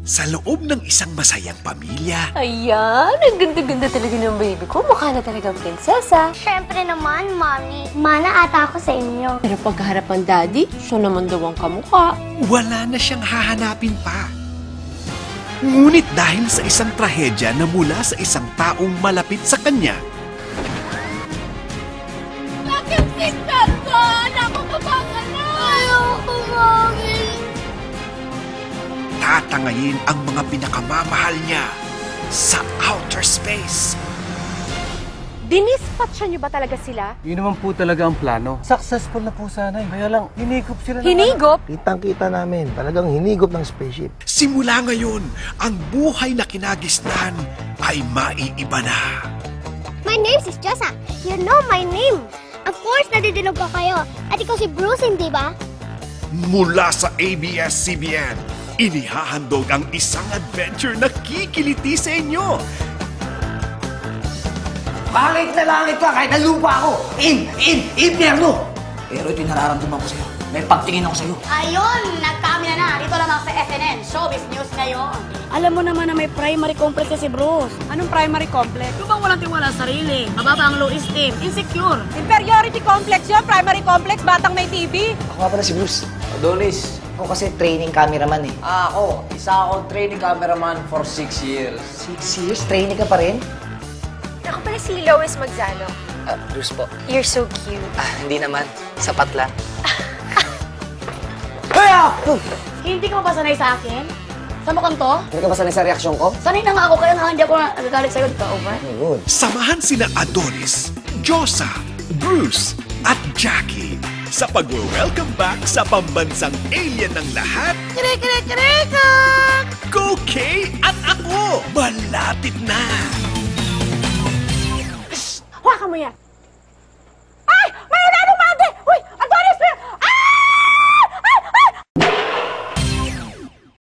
Sa loob ng isang masayang pamilya, Ayan, ang ganda-ganda talaga ng baby ko. Mukha na talagang prinsesa. Siyempre naman, Mami. Mana ata ako sa inyo. Pero pagkaharap ng daddy, siya naman daw ang kamukha. wala na siyang hahanapin pa. Ngunit dahil sa isang trahedya na mula sa isang taong malapit sa kanya, Bakit sister ko? Anak ko kapaka na! Ayoko, Mami. tatangayin ang mga pinakamamahal niya sa outer space. Dinispatcha niyo ba talaga sila? Yun naman po talaga ang plano. Successful na po sana. Kaya lang, hinigop sila. Hinigop? Kitang-kita namin, talagang hinigop ng spaceship. Simula ngayon, ang buhay na kinagisnan ay maiiba na. My name is Josa. You know my name. Of course, nadidinog ko kayo. At ikaw si Bruce, hindi ba? Mula sa ABS-CBN, inihahandog ang isang adventure na kikiliti sa inyo. Kahit na langit ka, kahit na lupa ako, impyerno! Pero ito'y nararamdaman ko sa'yo. May pagtingin ako sa'yo. Ayun, nagkami na. Dito lamang sa FNN, Showbiz News ngayon. Alam mo naman na may primary complex si Bruce. Anong primary complex? Yung bang walang tiwala sa sarili, mababa ang low esteem, insecure. Inferiority complex yun, primary complex, batang may TV. Ako nga pala si Bruce. Adonis, Ako kasi training cameraman eh. ako, isa akong training cameraman for 6 years. 6 years? Training ka pa rin? Ako pala si Lois Magzano. Bruce po. You're so cute. Hindi naman. Sapat lang. Hindi ka ba sanay sa akin? Sa mukhang to? Hindi ka ba sanay sa reaksyon ko? Sanay na nga ako, kaya nga hindi ako nagagalit sa'yo. Di ka over? Good. Samahan sina Adonis, Josa, Bruce, at Jackie sa pag-welcome back sa pambansang alien ng lahat. Go Kay at ako! Malapit na! Hawakan mo yan!